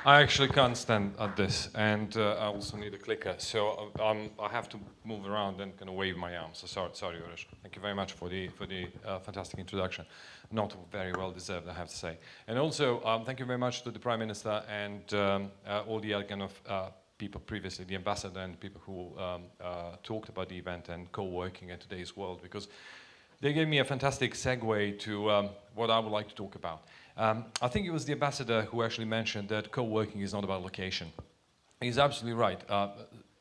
I actually can't stand at this, and I also need a clicker, so I have to move around and kind of wave my arms. So sorry, Uroš. Thank you very much for the fantastic introduction. Not very well deserved, I have to say. And also, thank you very much to the Prime Minister and all the other kind of people previously, the ambassador and people who talked about the event and co-working in today's world, because they gave me a fantastic segue to what I would like to talk about. I think it was the ambassador who actually mentioned that co-working is not about location. He's absolutely right.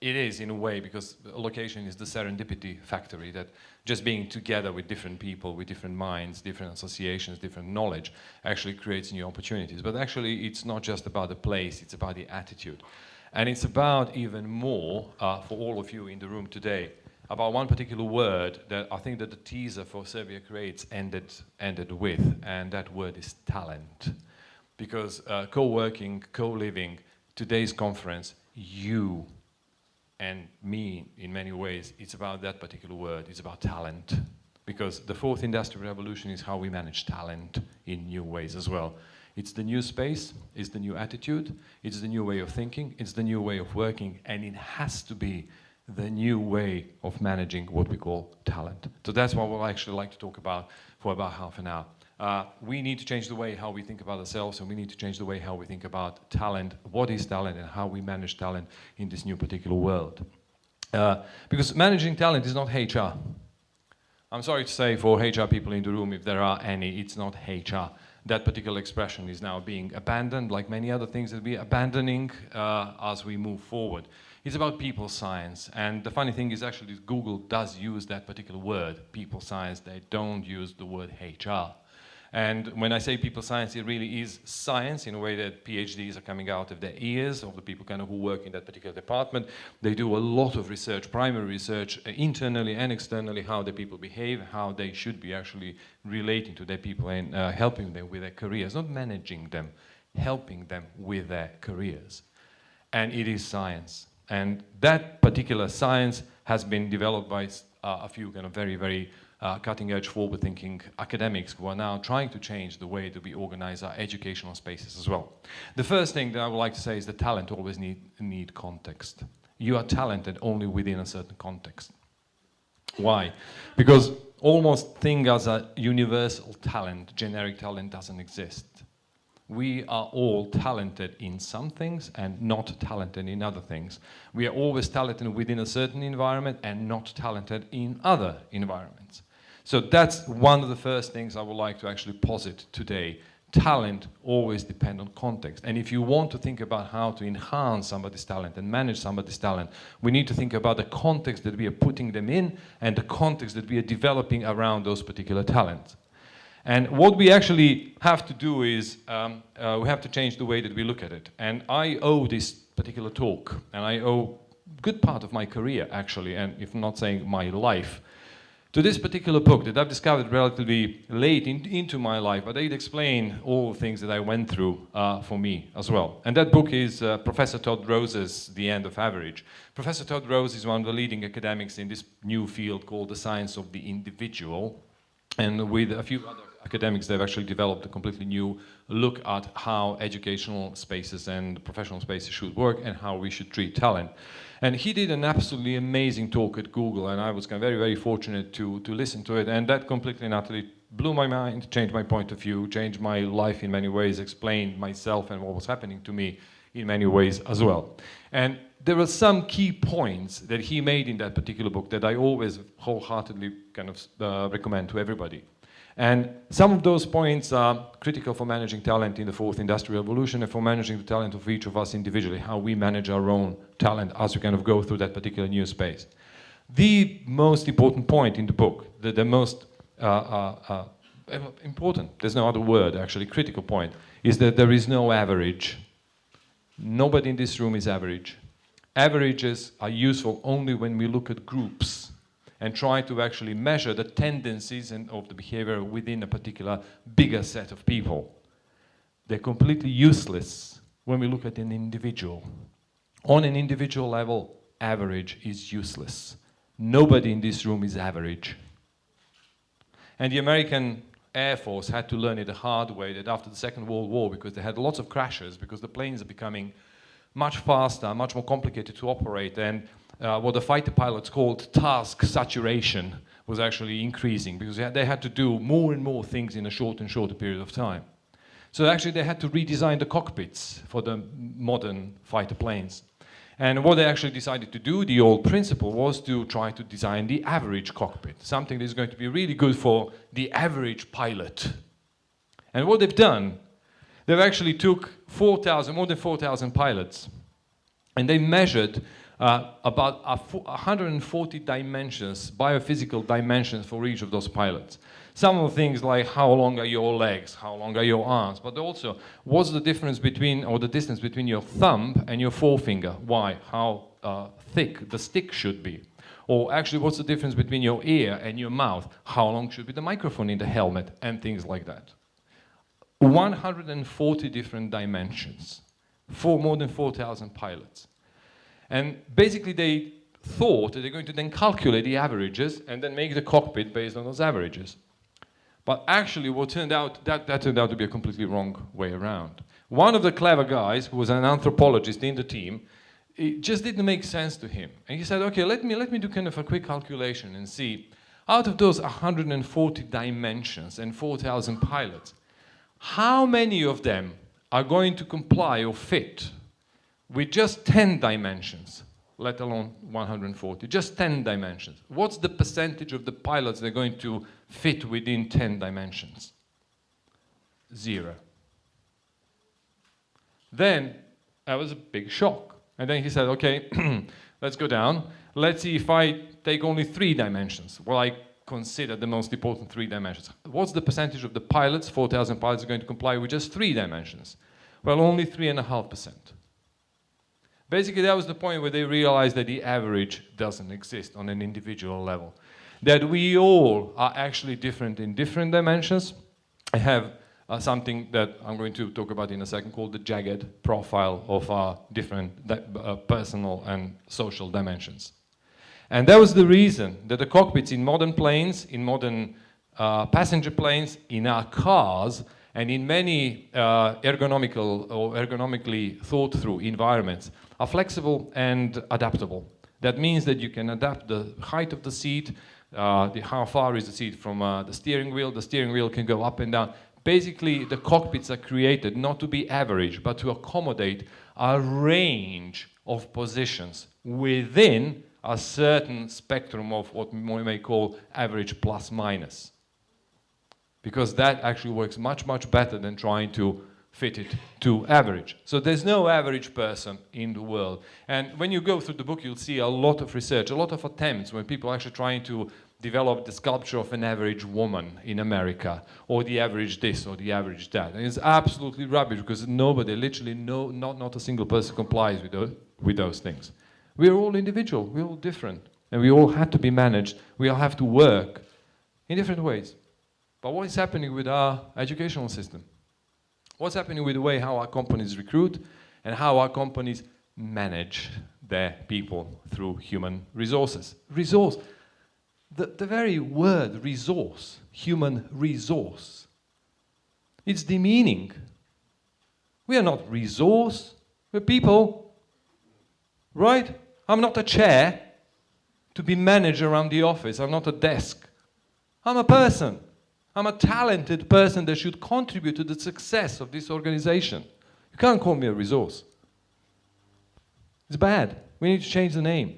It is in a way, because location is the serendipity factory, that just being together with different people, with different minds, different associations, different knowledge, actually creates new opportunities. But actually, it's not just about the place, it's about the attitude. And it's about even more, for all of you in the room today, about one particular word that I think that the teaser for Serbia Creates ended with, and that word is talent. Because co-working, co-living, today's conference, you and me, in many ways, it's about that particular word, it's about talent. Because the fourth industrial revolution is how we manage talent in new ways as well. It's the new space, it's the new attitude, it's the new way of thinking, it's the new way of working, and it has to be the new way of managing what we call talent. So that's what we'll actually like to talk about for about half an hour. We need to change the way how we think about ourselves, and we need to change the way how we think about talent, what is talent, and how we manage talent in this new particular world. Because managing talent is not HR. I'm sorry to say for HR people in the room, if there are any, it's not HR. That particular expression is now being abandoned, like many other things that we're abandoning as we move forward. It's about people science, and the funny thing is actually Google does use that particular word, people science. They don't use the word HR. And when I say people science, it really is science in a way that PhDs are coming out of their ears of the people kind of who work in that particular department. They do a lot of research, primary research, internally and externally, how the people behave, how they should be actually relating to their people and helping them with their careers, not managing them, helping them with their careers. And it is science. And that particular science has been developed by a few kind of very, very cutting-edge, forward-thinking academics who are now trying to change the way that we organize our educational spaces as well. The first thing that I would like to say is that talent always need context. You are talented only within a certain context. Why? Because almost thing as a universal talent, generic talent doesn't exist. We are all talented in some things and not talented in other things. We are always talented within a certain environment and not talented in other environments. So that's one of the first things I would like to actually posit today. Talent always depends on context. And if you want to think about how to enhance somebody's talent and manage somebody's talent, we need to think about the context that we are putting them in and the context that we are developing around those particular talents. And what we actually have to do is we have to change the way that we look at it. And I owe this particular talk, and I owe a good part of my career, actually, and if not saying my life, to this particular book that I've discovered relatively late into my life, but it explains all the things that I went through for me as well. And that book is Professor Todd Rose's The End of Average. Professor Todd Rose is one of the leading academics in this new field called the science of the individual. And with a few other academics, they've actually developed a completely new look at how educational spaces and professional spaces should work and how we should treat talent. And he did an absolutely amazing talk at Google, and I was very, very fortunate to listen to it. And that completely and utterly blew my mind, changed my point of view, changed my life in many ways, explained myself and what was happening to me in many ways as well. And there are some key points that he made in that particular book that I always wholeheartedly kind of recommend to everybody. And some of those points are critical for managing talent in the fourth industrial revolution and for managing the talent of each of us individually, how we manage our own talent as we kind of go through that particular new space. The most important point in the book, the most important, there's no other word actually, critical point, is that there is no average. Nobody in this room is average. Averages are useful only when we look at groups and try to actually measure the tendencies of the behavior within a particular bigger set of people. They're completely useless when we look at an individual. On an individual level, average is useless. Nobody in this room is average. And the American Air Force had to learn it the hard way, that after the Second World War, because they had lots of crashes, because the planes are becoming much faster, much more complicated to operate, and what the fighter pilots called task saturation was actually increasing, because they had to do more and more things in a shorter and shorter period of time. So actually they had to redesign the cockpits for the modern fighter planes. And what they actually decided to do, the old principle, was to try to design the average cockpit, something that is going to be really good for the average pilot. And what they've done, they've actually took more than 4,000 pilots, and they measured about 140 dimensions, biophysical dimensions for each of those pilots. Some of the things like how long are your legs, how long are your arms, but also what's the difference between, or the distance between your thumb and your forefinger? Why? How thick the stick should be. Or actually, what's the difference between your ear and your mouth? How long should be the microphone in the helmet, and things like that. 140 different dimensions for more than 4,000 pilots. And basically they thought that they're going to then calculate the averages and then make the cockpit based on those averages. But actually what turned out, that turned out to be a completely wrong way around. One of the clever guys, who was an anthropologist in the team, it just didn't make sense to him. And he said, okay, let me do kind of a quick calculation and see, out of those 140 dimensions and 4,000 pilots, how many of them are going to comply or fit with just 10 dimensions, let alone 140, just 10 dimensions? What's the percentage of the pilots that are going to fit within 10 dimensions? 0. Then, that was a big shock. And then he said, okay, let's go down. Let's see if I take only 3 dimensions. Well, I consider the most important 3 dimensions. What's the percentage of the pilots, 4,000 pilots, are going to comply with just 3 dimensions? Well, only 3.5%. Basically, that was the point where they realized that the average doesn't exist on an individual level. That we all are actually different in different dimensions. I have something that I'm going to talk about in a second called the jagged profile of our different personal and social dimensions. And that was the reason that the cockpits in modern planes, in modern passenger planes, in our cars, and in many ergonomical or ergonomically thought through environments are flexible and adaptable. That means that you can adapt the height of the seat, how far is the seat from the steering wheel can go up and down. Basically, the cockpits are created not to be average, but to accommodate a range of positions within a certain spectrum of what we may call average plus minus. Because that actually works much, much better than trying to fit it to average. So there's no average person in the world. And when you go through the book, you'll see a lot of research, a lot of attempts when people are actually trying to develop the sculpture of an average woman in America, or the average this, or the average that. And it's absolutely rubbish, because nobody, literally not a single person complies with those things. We're all individual, we're all different, and we all have to be managed, we all have to work in different ways. But what is happening with our educational system? What's happening with the way how our companies recruit and how our companies manage their people through human resources? Resource. The very word resource, human resource, it's demeaning. We are not resource, we're people, right? I'm not a chair to be managed around the office. I'm not a desk. I'm a person. I'm a talented person that should contribute to the success of this organization. You can't call me a resource. It's bad. We need to change the name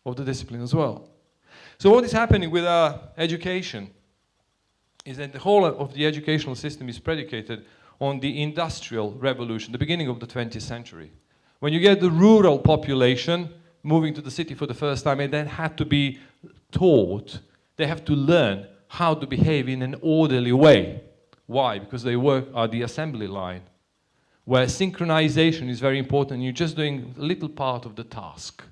of the discipline as well. So what is happening with our education is that the whole of the educational system is predicated on the Industrial Revolution, the beginning of the 20th century. When you get the rural population moving to the city for the first time, and then had to be taught, they have to learn how to behave in an orderly way. Why? Because they work at the assembly line, where synchronization is very important. You're just doing a little part of the task.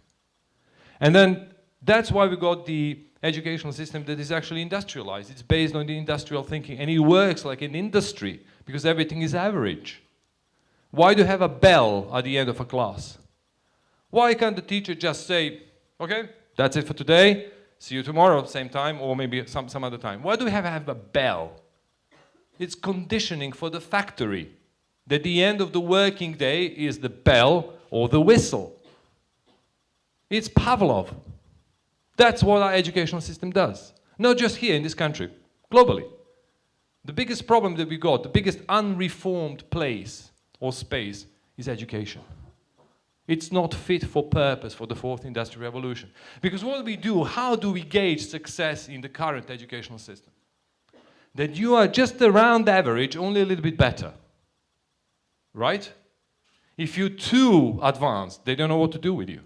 And then that's why we got the educational system that is actually industrialized. It's based on the industrial thinking, and it works like an industry because everything is average. Why do you have a bell at the end of a class? Why can't the teacher just say, okay, that's it for today, see you tomorrow, same time, or maybe some other time? Why do we have a bell? It's conditioning for the factory. That the end of the working day is the bell or the whistle. It's Pavlov. That's what our educational system does. Not just here in this country, globally. The biggest problem that we got, the biggest unreformed place or space is education. It's not fit for purpose for the fourth industrial revolution. Because what we do, how do we gauge success in the current educational system? That you are just around average, only a little bit better. Right? If you're too advanced, they don't know what to do with you.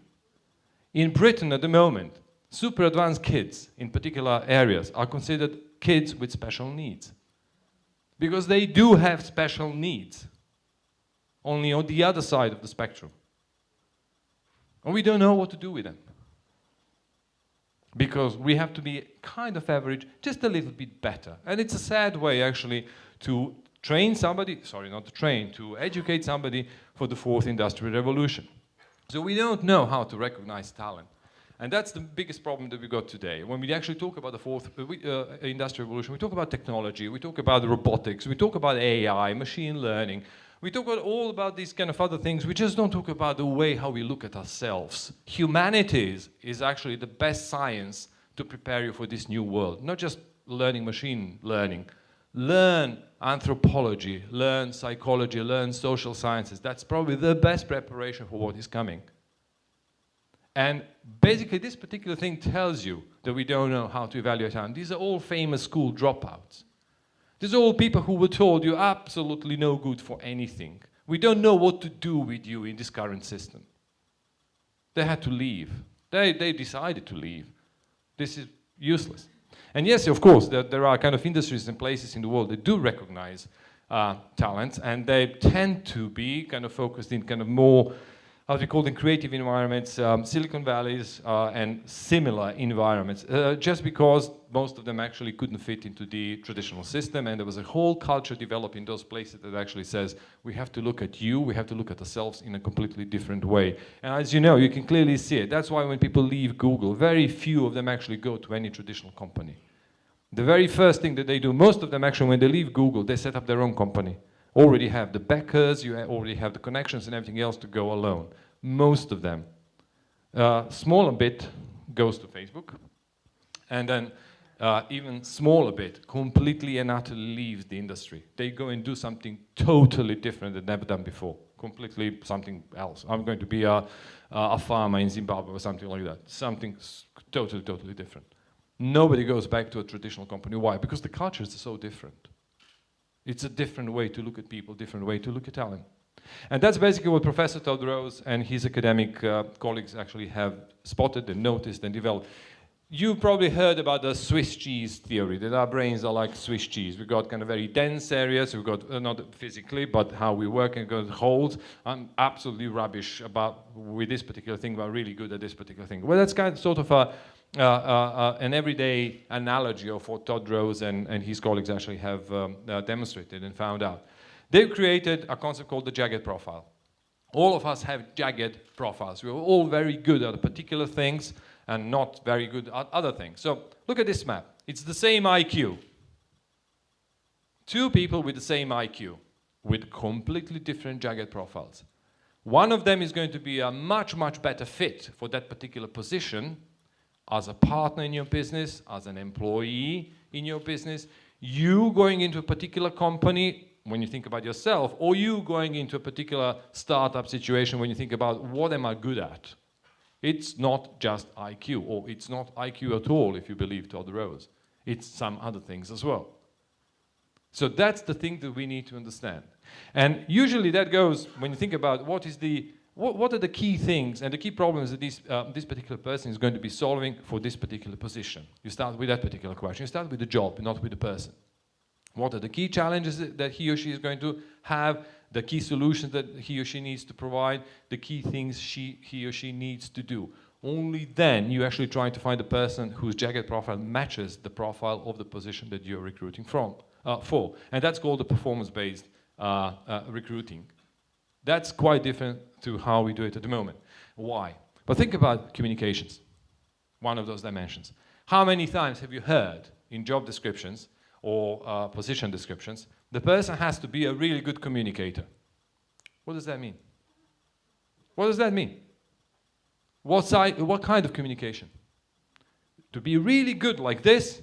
In Britain at the moment, super advanced kids in particular areas are considered kids with special needs. Because they do have special needs, only on the other side of the spectrum. And we don't know what to do with them. Because we have to be kind of average, just a little bit better. And it's a sad way actually to train somebody, sorry, not to train, to educate somebody for the fourth industrial revolution. So we don't know how to recognize talent. And that's the biggest problem that we got today. When we actually talk about the fourth industrial revolution, we talk about technology, we talk about robotics, we talk about AI, machine learning, we talk all about these kind of other things. We just don't talk about the way how we look at ourselves. Humanities is actually the best science to prepare you for this new world. Not just learning machine learning. Learn anthropology, learn psychology, learn social sciences. That's probably the best preparation for what is coming. And basically this particular thing tells you that we don't know how to evaluate talent. These are all famous school dropouts. These are all people who were told you're absolutely no good for anything. We don't know what to do with you in this current system. They had to leave. They decided to leave. This is useless. And yes, of course, there are kind of industries and places in the world that do recognize talents, and they tend to be kind of focused in kind of more, how do you call them, creative environments, Silicon Valleys, and similar environments, just because most of them actually couldn't fit into the traditional system, and there was a whole culture developed in those places that actually says, we have to look at you, we have to look at ourselves in a completely different way. And as you know, you can clearly see it. That's why when people leave Google, very few of them actually go to any traditional company. The very first thing that they do, most of them actually, when they leave Google, they set up their own company. Already have the backers, you already have the connections and everything else to go alone. Most of them. Smaller bit goes to Facebook, and then even smaller bit completely and utterly leaves the industry. They go and do something totally different than never done before. Completely something else. I'm going to be a farmer in Zimbabwe or something like that. Something totally different. Nobody goes back to a traditional company. Why? Because the cultures are so different. It's a different way to look at people, different way to look at talent. And that's basically what Professor Todd Rose and his academic colleagues actually have spotted and noticed and developed. You've probably heard about the Swiss cheese theory, that our brains are like Swiss cheese. We've got kind of very dense areas, we've got, not physically, but how we work and got holes. I'm absolutely rubbish with this particular thing, but really good at this particular thing. Well, that's kind of sort of an everyday analogy of what Todd Rose and his colleagues actually have demonstrated and found out. They've created a concept called the jagged profile. All of us have jagged profiles. We're all very good at particular things and not very good at other things. So look at this map. It's the same IQ. Two people with the same IQ, with completely different jagged profiles. One of them is going to be a much better fit for that particular position as a partner in your business, as an employee in your business. You going into a particular company when you think about yourself, or you going into a particular startup situation when you think about what am I good at. It's not just IQ, or it's not IQ at all if you believe Todd Rose. It's some other things as well. So that's the thing that we need to understand. And usually that goes, when you think about what are the key things and the key problems that this particular person is going to be solving for this particular position. You start with that particular question. You start with the job, not with the person. What are the key challenges that he or she is going to have, the key solutions that he or she needs to provide, the key things he or she needs to do. Only then you actually try to find a person whose jagged profile matches the profile of the position that you're recruiting for. And that's called the performance-based recruiting. That's quite different to how we do it at the moment. Why? But think about communications, one of those dimensions. How many times have you heard in job descriptions or position descriptions The person has to be a really good communicator. What does that mean? What does that mean? What kind of communication? To be really good like this,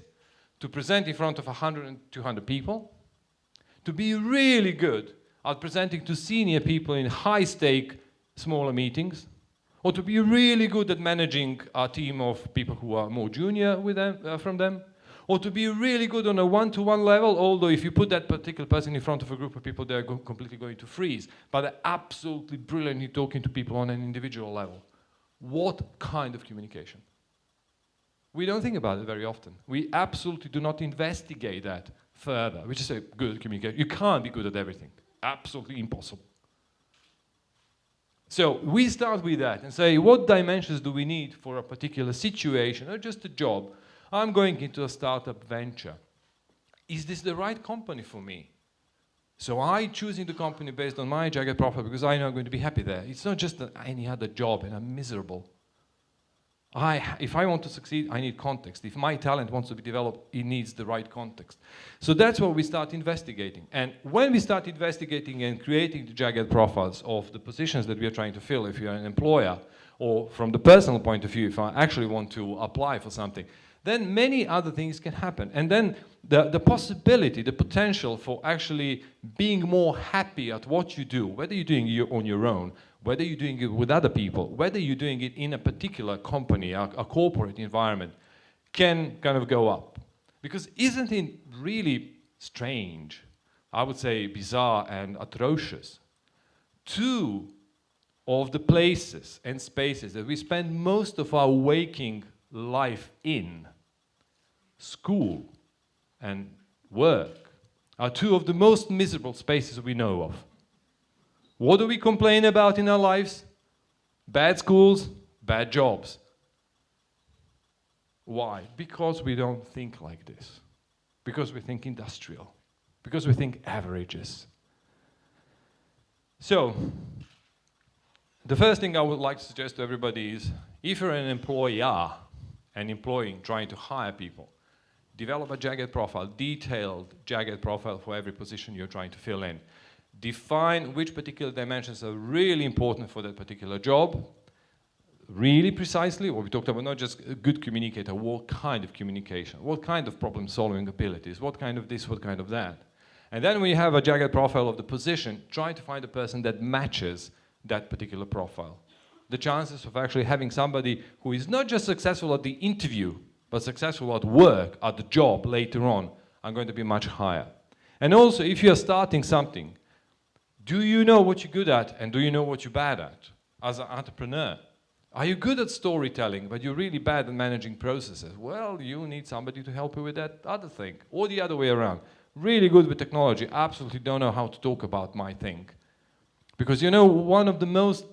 to present in front of 100 and 200 people, to be really good at presenting to senior people in high-stake, smaller meetings, or to be really good at managing a team of people who are more junior with them, from them, or to be really good on a one-to-one level, although if you put that particular person in front of a group of people, they're completely going to freeze, but they're absolutely brilliantly talking to people on an individual level. What kind of communication? We don't think about it very often. We absolutely do not investigate that further. We just say, good communication. You can't be good at everything. Absolutely impossible. So we start with that and say, what dimensions do we need for a particular situation, or just a job? I'm going into a startup venture. Is this the right company for me? So I'm choosing the company based on my jagged profile because I know I'm going to be happy there. It's not just any other job and I'm miserable. If I want to succeed, I need context. If my talent wants to be developed, it needs the right context. So that's what we start investigating. And when we start investigating and creating the jagged profiles of the positions that we are trying to fill, if you're an employer, or from the personal point of view, if I actually want to apply for something, then many other things can happen. And then the possibility, the potential for actually being more happy at what you do, whether you're doing it on your own, whether you're doing it with other people, whether you're doing it in a particular company, a corporate environment, can kind of go up. Because isn't it really strange, I would say bizarre and atrocious, two of the places and spaces that we spend most of our waking life in, school and work, are two of the most miserable spaces we know of. What do we complain about in our lives? Bad schools, bad jobs. Why? Because we don't think like this. Because we think industrial. Because we think averages. So, the first thing I would like to suggest to everybody is, if you're an employer and employing, trying to hire people, develop a jagged profile, detailed jagged profile for every position you're trying to fill in. Define which particular dimensions are really important for that particular job, really precisely, what we talked about, not just a good communicator, what kind of communication, what kind of problem-solving abilities, what kind of this, what kind of that. And then when you have a jagged profile of the position, try to find a person that matches that particular profile. The chances of actually having somebody who is not just successful at the interview, but successful at work, at the job later on, are going to be much higher. And also, if you're starting something, do you know what you're good at and do you know what you're bad at as an entrepreneur? Are you good at storytelling, but you're really bad at managing processes? Well, you need somebody to help you with that other thing. Or the other way around. Really good with technology, absolutely don't know how to talk about my thing. Because you know, one of the most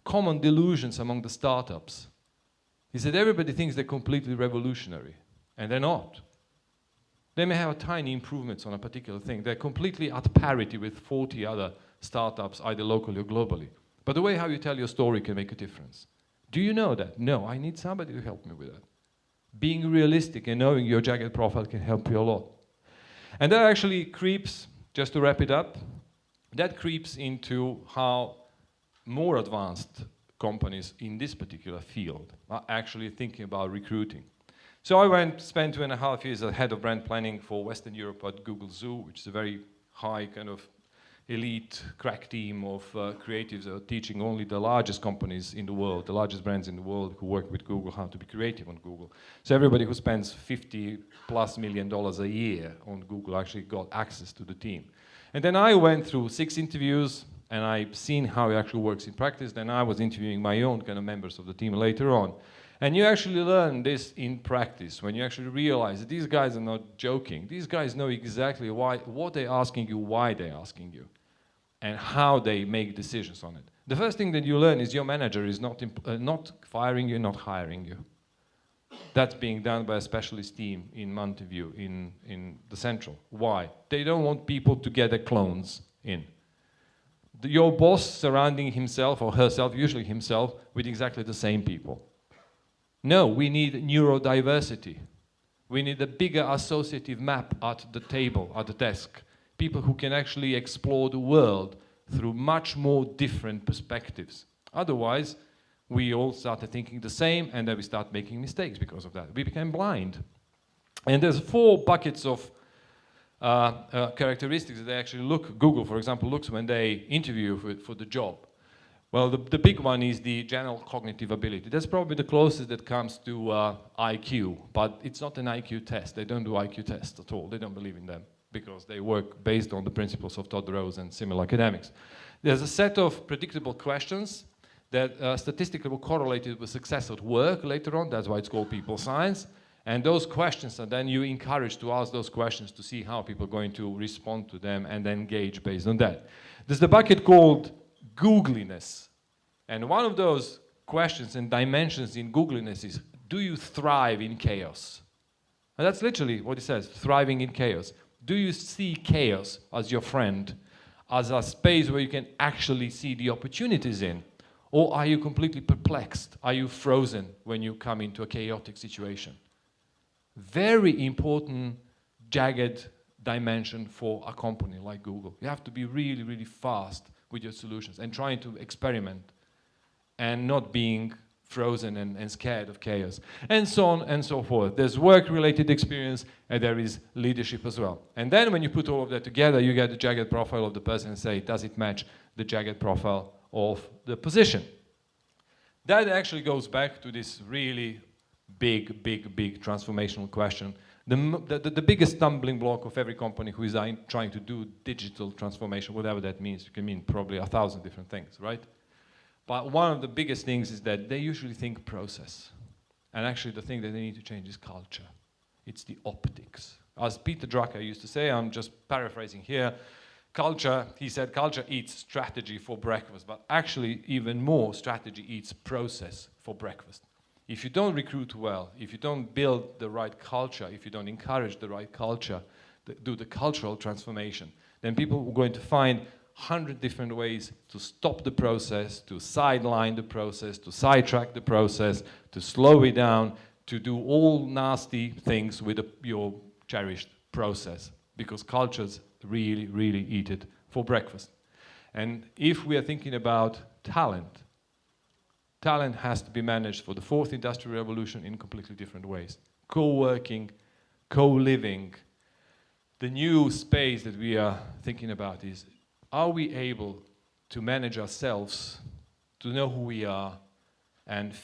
common delusions among the startups is that everybody thinks they're completely revolutionary, and they're not. They may have tiny improvements on a particular thing. They're completely at parity with 40 other startups, either locally or globally. But the way how you tell your story can make a difference. Do you know that? No, I need somebody to help me with that. Being realistic and knowing your jagged profile can help you a lot. And that actually creeps, just to wrap it up, that creeps into how more advanced companies in this particular field are actually thinking about recruiting. So I spent 2.5 years as head of brand planning for Western Europe at Google Zoo, which is a very high kind of elite crack team of creatives that are teaching only the largest companies in the world, the largest brands in the world who work with Google, how to be creative on Google. So everybody who spends $50+ million a year on Google actually got access to the team. And then I went through 6 interviews, and I've seen how it actually works in practice. Then I was interviewing my own kind of members of the team later on. And you actually learn this in practice, when you actually realize that these guys are not joking. These guys know exactly what they're asking you, why they're asking you, and how they make decisions on it. The first thing that you learn is your manager is not firing you, not hiring you. That's being done by a specialist team in Mountain View, in the Central. Why? They don't want people to get their clones in. Your boss surrounding himself or herself, usually himself, with exactly the same people. No, we need neurodiversity. We need a bigger associative map at the table, at the desk, people who can actually explore the world through much more different perspectives. Otherwise, we all started thinking the same, and then we start making mistakes because of that. We became blind. And there's 4 buckets of characteristics that they actually Google, for example, looks when they interview for the job. Well, the big one is the general cognitive ability. That's probably the closest that comes to IQ, but it's not an IQ test. They don't do IQ tests at all. They don't believe in them because they work based on the principles of Todd Rose and similar academics. There's a set of predictable questions that statistically were correlated with success at work later on. That's why it's called people science. And those questions, and then you encourage to ask those questions to see how people are going to respond to them and then engage based on that. There's the bucket called googliness. And one of those questions and dimensions in googliness is, do you thrive in chaos? And that's literally what it says, thriving in chaos. Do you see chaos as your friend, as a space where you can actually see the opportunities in? Or are you completely perplexed? Are you frozen when you come into a chaotic situation? Very important, jagged dimension for a company like Google. You have to be really, really fast with your solutions and trying to experiment and not being frozen and scared of chaos, and so on and so forth. There's work-related experience, and there is leadership as well. And then when you put all of that together, you get the jagged profile of the person and say, does it match the jagged profile of the position? That actually goes back to this really big transformational question. The biggest stumbling block of every company who is trying to do digital transformation, whatever that means, it can mean probably 1,000 different things, right? But one of the biggest things is that they usually think process. And actually the thing that they need to change is culture. It's the optics. As Peter Drucker used to say, I'm just paraphrasing here, he said culture eats strategy for breakfast, but actually even more, strategy eats process for breakfast. If you don't recruit well, if you don't build the right culture, if you don't encourage the right culture, do the cultural transformation, then people are going to find 100 different ways to stop the process, to sideline the process, to sidetrack the process, to slow it down, to do all nasty things with your cherished process, because cultures really, really eat it for breakfast. And if we are thinking about talent, talent has to be managed for the 4th industrial revolution in completely different ways. Co-working, co-living. The new space that we are thinking about is, are we able to manage ourselves, to know who we are, and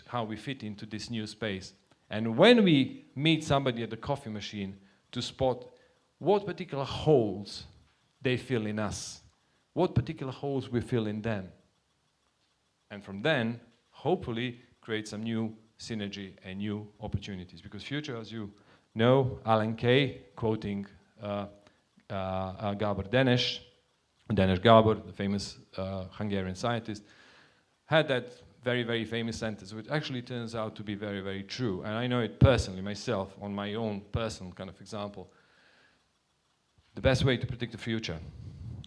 how we fit into this new space? And when we meet somebody at the coffee machine, to spot what particular holes they fill in us, what particular holes we fill in them. And from then, hopefully, create some new synergy and new opportunities. Because future, as you know, Alan Kay, quoting Gábor Dénes Gábor, the famous Hungarian scientist, had that very, very famous sentence, which actually turns out to be very, very true. And I know it personally, myself, on my own personal kind of example. The best way to predict the future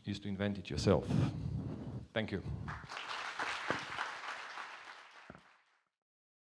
is to invent it yourself. Thank you.